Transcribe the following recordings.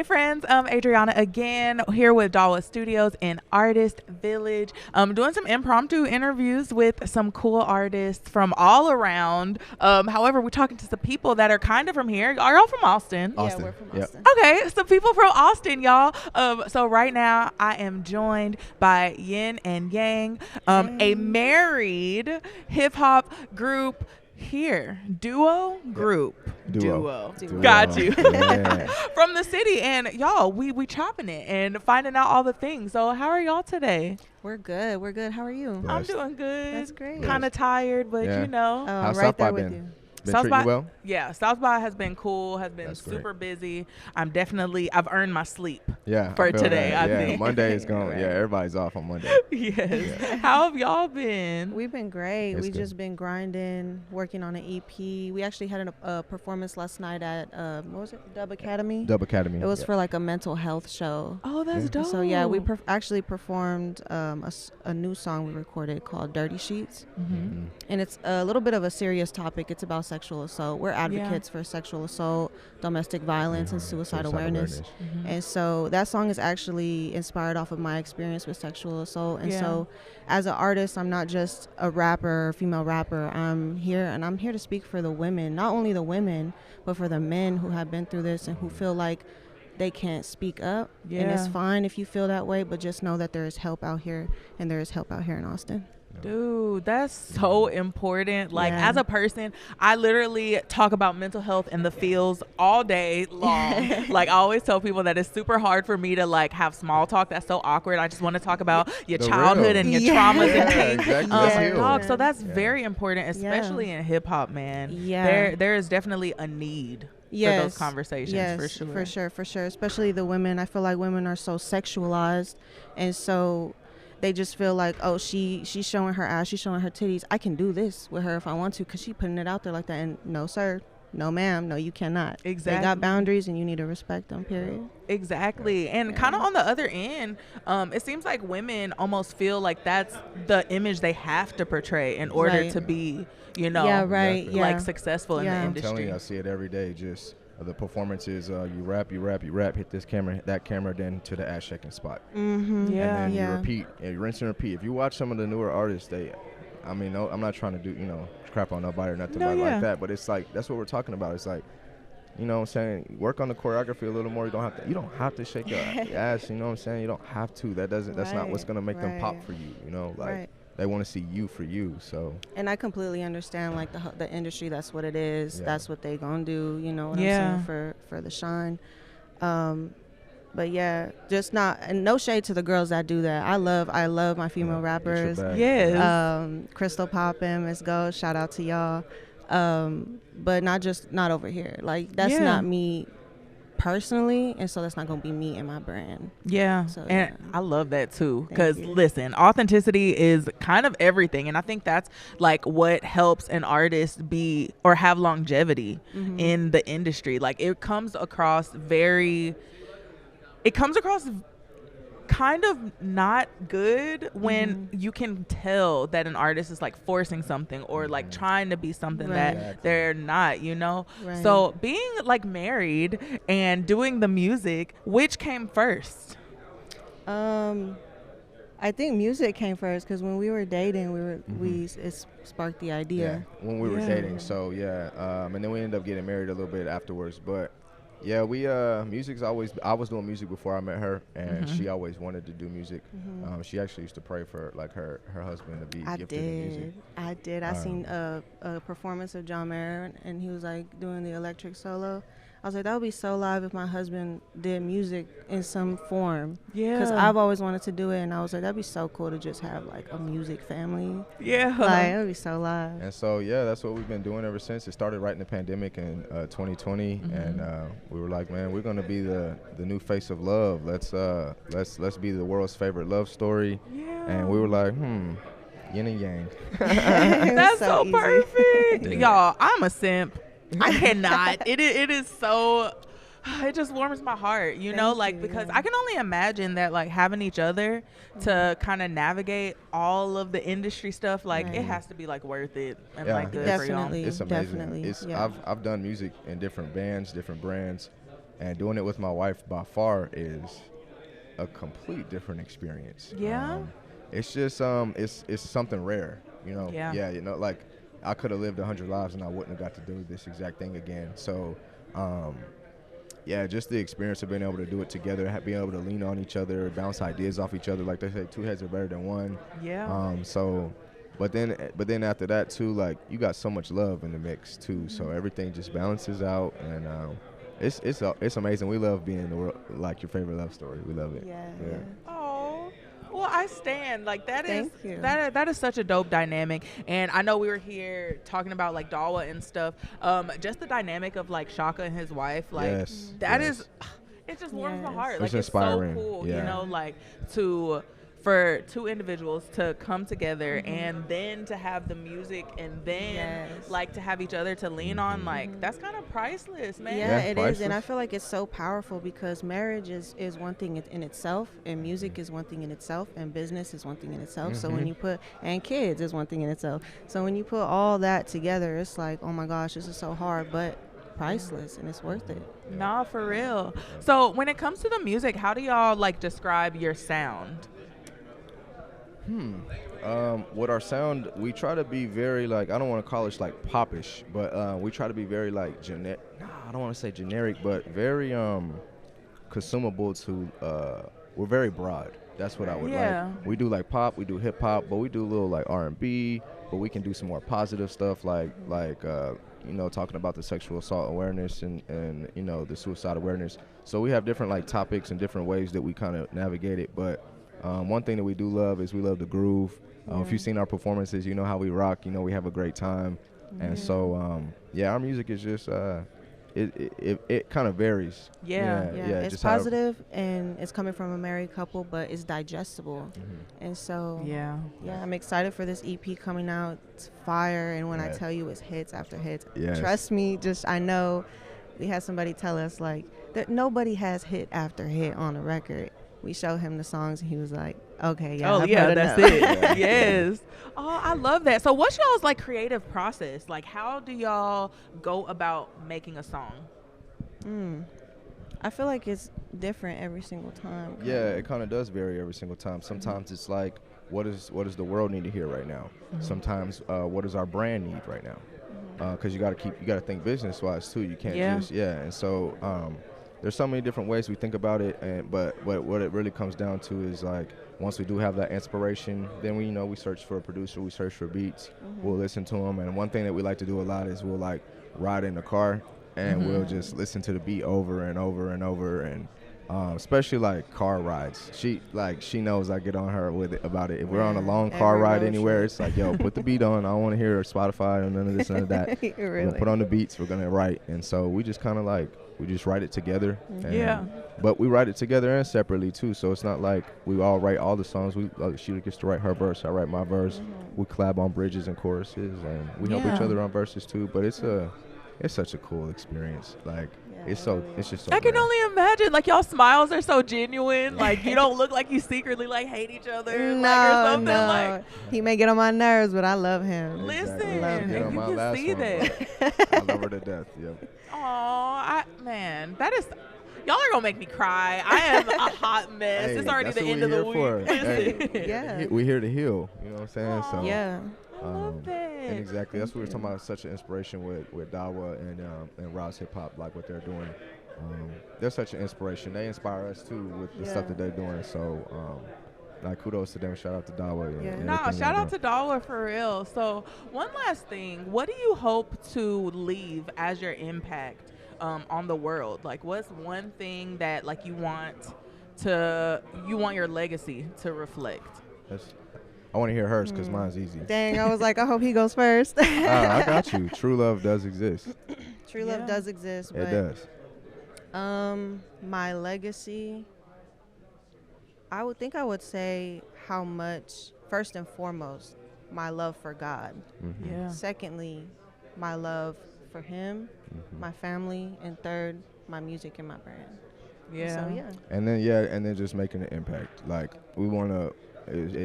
Hey friends, Adriana again here with DAWA Studios in Artist Village. Doing some impromptu interviews with some cool artists from all around. However, we're talking to some people that are kind of from here. Are y'all from Austin? Austin. Yeah, we're from Yep. Austin. Okay, some people from Austin, y'all. So right now I am joined by Yin and Yang, a married hip hop group here. Duo group. Duo. Got you. Yeah. From the city, and y'all, we chopping it and finding out all the things. So how are y'all today? We're good. We're good. How are you? Yeah. I'm Blessed. doing good. That's great. Kind of tired, but Yeah. you know. How's Right South there by with been? you. Been South treating by, you well? yeah, South by has been cool, has been That's great. super busy. I've earned my sleep. Yeah. For I feel today, that. I yeah, think. Monday is going. Right. Yeah, everybody's off on Monday. Yes. How have y'all been? We've been great. That's We've good. just been grinding, working on an EP. We actually had a performance last night at what was it? Dub Academy. Dub Academy. It was yeah. for like a mental health show. Oh, that's Yeah. dope. So yeah, we actually performed a new song we recorded called "Dirty Sheets," Mhm. and it's a little bit of a serious topic. It's about sexual assault. We're advocates for sexual assault, domestic violence, and suicide awareness. Mhm. And so that song is actually inspired off of my experience with sexual assault. And so as an artist, I'm not just a rapper, female rapper. I'm here to speak for the women, not only the women, but for the men who have been through this and who feel like they can't speak up. And it's Yeah. fine if you feel that way, but just know that there is help out here, and there is help out here in Austin. Dude, that's so important. Like, Yeah. as a person, I literally talk about mental health in the fields all day long. Like, I always tell people that it's super hard for me to like have small talk. That's so awkward. I just want to talk about your The childhood real. and your Yeah. traumas Yeah, and things. exactly. Let's heal. Dog, so that's Yeah. very important, especially in hip hop, man. Yeah. There is definitely a need for those conversations, yes, for sure. Especially the women. I feel like women are so sexualized, and so they just feel like, oh, she's showing her ass, she's showing her titties. I can do this with her if I want to, because she's putting it out there like that. And no, sir, no, ma'am, no, you cannot. Exactly. They got boundaries, and you need to respect them. Period. Exactly. And kind of on the other end, it seems like women almost feel like that's the image they have to portray in order Right. to be, you know, Yeah, right. Exactly. Yeah. like successful in the Yeah. I'm telling industry. you, I see it every day. Just the performances. You rap, hit this camera, that camera, then to the ass shaking spot. Mm-hmm. Yeah. And then Yeah. you repeat, and you rinse and repeat. If you watch some of the newer artists, no, I'm not trying to do, crap on nobody or nothing No, yeah. like that. But it's like, that's what we're talking about. It's like, you know what I'm saying? Work on the choreography a little more. You don't have to shake your ass, you know what I'm saying? You don't have to. That's not what's Right, going to make them pop right. for you, like Right. they want to see you for you. So And I completely understand, like, the industry, that's what it is. Yeah. That's what they gonna do, you know what Yeah. I'm saying, for the shine. But yeah, just not, and no shade to the girls that do that. I love my female get your rappers. bag. Yes. Crystal Poppin', Miss Go, shout out to y'all. But not over here. Like, that's Yeah. not me personally, and so that's not gonna be me and my brand. Yeah, So, and yeah. I love that too. Thank Because you. listen, authenticity is kind of everything, and I think that's like what helps an artist be or have longevity Mm-hmm. in the industry. Like, it comes across kind of not good when you can tell that an artist is like forcing something or like trying to be something Right. that they're not, Right. So being like married and doing the music, which came first? I think music came first, because when we were dating, it sparked the idea. when we were Yeah. dating. So and then we ended up getting married a little bit afterwards. But yeah, we music's always. I was doing music before I met her, and she always wanted to do music. She actually used to pray for like her husband to be I gifted in music. did. I seen a performance of John Mayer, and he was like doing the electric solo. I was like, that would be so live if my husband did music in some form. Yeah. Because I've always wanted to do it, and I was like, that'd be so cool to just have like a music family. Yeah. Like, it would be so live. And so yeah, that's what we've been doing ever since. It started right in the pandemic in 2020, and we were like, man, we're gonna be the new face of love. Let's be the world's favorite love story. Yeah. And we were like, yin and yang. That's so easy. perfect. Yeah. Y'all, I'm a simp. I cannot. It is so, it just warms my heart, Thank like, you, because yeah. I can only imagine that, like, having each other to kind of navigate all of the industry stuff, like, it Right. has to be, like, worth it and, Yeah. like, good Definitely. for y'all. It's amazing. Definitely, It's yeah. I've done music in different bands, different brands, and doing it with my wife by far is a complete different experience. Yeah. It's just it's something rare, you know. Yeah. You know, like I could have lived 100 lives and I wouldn't have got to do this exact thing again. So yeah, just the experience of being able to do it together, being able to lean on each other, bounce ideas off each other. Like they say, two heads are better than one. Yeah. But then after that too, like you got so much love in the mix too. So everything just balances out, and it's amazing. We love being the world, like your favorite love story. We love it. Yeah. Oh, well, I stand. Like that is Thank you. that is such a dope dynamic. And I know we were here talking about like DAWA and stuff. Just the dynamic of like Shaka and his wife. Like Yes, that yes. is, it just warms my Yes. heart. It's Like inspiring. it's so cool, Yeah. you know, like for two individuals to come together and then to have the music and then Yes. like to have each other to lean on, like that's kind of priceless, man. Yeah, Yeah, it is, and I priceless. feel like it's so powerful because marriage is one thing in itself, and music is one thing in itself, and business is one thing in itself. So when you put, and kids is one thing in itself. So when you put all that together, it's like, oh my gosh, this is so hard, but priceless, and it's worth it. Nah, for real. So when it comes to the music, how do y'all like describe your sound? With our sound, we try to be very like, I don't want to call it like popish, but we try to be very like I don't want to say generic, but very consumable to we're very broad. That's what I would Yeah. like. We do like pop, we do hip hop, but we do a little like R&B, but we can do some more positive stuff like you know, talking about the sexual assault awareness and you know, the suicide awareness. So we have different like topics and different ways that we kind of navigate it, but one thing that we do love is we love the groove. If you've seen our performances, you know how we rock. You know, we have a great time. And so, yeah, our music is just, it kind of varies. Yeah. It's just how- positive, and it's coming from a married couple, but it's digestible. And so Yeah. I'm excited for this EP coming out. It's fire, and when I Yes. tell you it's hits after hits, Yes. trust me, just I know we had somebody tell us like that nobody has hit after hit on a record. We showed him the songs and he was like, okay, yeah. Oh I've yeah, heard that's enough. it. Yeah. Yes. Oh, I love that. So what's y'all's like creative process? Like how do y'all go about making a song? I feel like it's different every single time. Yeah, it kind of does vary every single time. Sometimes it's like, what does the world need to hear right now? Sometimes, what does our brand need right now? Because you got to think business wise too. You can't just And so there's so many different ways we think about it, but what it really comes down to is like once we do have that inspiration, then we search for a producer, we search for beats, we'll listen to them, and one thing that we like to do a lot is we'll like ride in the car and we'll just listen to the beat over and over and over, and especially like car rides. She knows I get on her with it about it. If we're on a long car every ride road anywhere, trip. it's like, yo, put the beat on. I don't want to hear Spotify or none of this, none of that. We're Really. gonna put on the beats. We're gonna write, and so we just kind of like we just write it together. And, Yeah. But we write it together and separately too. So it's not like we all write all the songs. She gets to write her verse. I write my verse. We collab on bridges and choruses, and we help each Yeah. other on verses too. But it's such a cool experience. Like it's just so. I can rare. only imagine. Like y'all smiles are so genuine. Like you don't look like you secretly like hate each other. No, like, or something. no. Like He may get on my nerves, but I love him. listen, Exactly. Love and him. on you my can last see one, that. I love her to death. Yep. Aw, man, that is. Y'all are gonna make me cry. I am a hot mess. Hey, It's already that's the what end we of the here week. for. Listen. Hey, Yeah. we're here to heal. You know what I'm saying? So Yeah. I love that. And exactly, that's what we were talking about. Such an inspiration with DAWA and Roz Hip Hop, like what they're doing. They're such an inspiration. They inspire us too with the stuff that they're doing. So, like kudos to them. Shout out to DAWA. And No, everything shout they're out to doing. DAWA for real. So one last thing, what do you hope to leave as your impact on the world? Like, what's one thing that like you want your legacy to reflect? I want to hear hers because mine's easy. Dang, I was like, I hope he goes first. I got you. True love does exist. True Yeah. love does exist, but It does. my legacy, I would say how much, first and foremost, my love for God. Yeah. Secondly, my love for him, my family, and third, my music and my brand. Yeah. So yeah. And then just making an impact. Like we want to,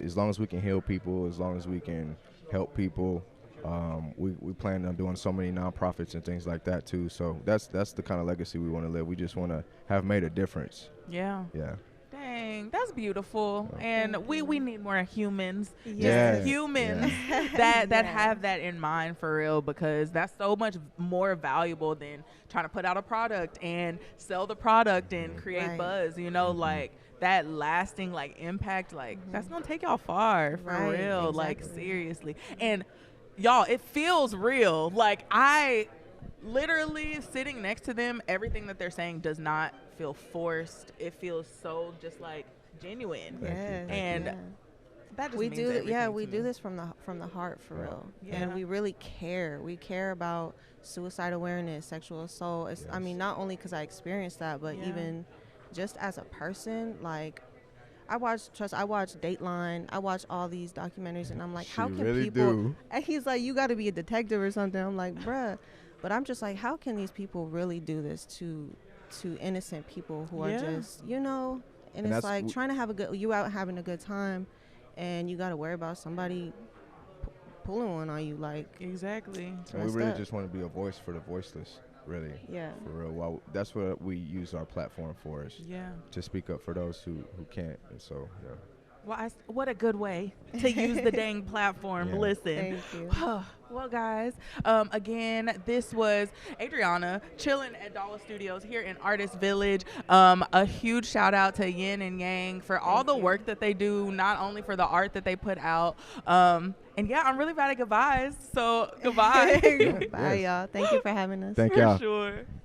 as long as we can heal people, as long as we can help people, We plan on doing so many nonprofits and things like that too. So that's the kind of legacy we want to live. We just want to have made a difference. Yeah. Yeah. Dang, that's beautiful. And we need more humans, Yeah. just humans that have that in mind for real, because that's so much more valuable than trying to put out a product and sell the product and create buzz, you know, like that lasting like impact, like that's gonna take y'all far for real, like seriously. And y'all, it feels real. Like I literally sitting next to them, everything that they're saying does not feel forced. It feels so just like genuine. And that just we means do everything we to do me. this from the heart for real. Yeah. And we really care. We care about suicide awareness, sexual assault. It's, I mean, not only because I experienced that, but even just as a person, like I watch Dateline, I watch all these documentaries, and I'm like, how can really people do. And he's like, you got to be a detective or something. I'm like, bruh. But I'm just like, how can these people really do this to innocent people who are just, you know, and it's like trying to have you out having a good time, and you got to worry about somebody pulling one on you, like. Exactly. And we really just want to be a voice for the voiceless, really. Yeah. For real. Well, that's what we use our platform for, is to speak up for those who can't. And so, Well, what a good way to use the dang platform. Listen. Thank you. Well, guys, again, this was Adriana chilling at DAWA Studios here in Artist Village. A huge shout out to Yin and Yang for all the work that they do, not only for the art that they put out. And yeah, I'm really bad at goodbyes. So goodbye. Bye, y'all. Thank you for having us. Thank for y'all. sure.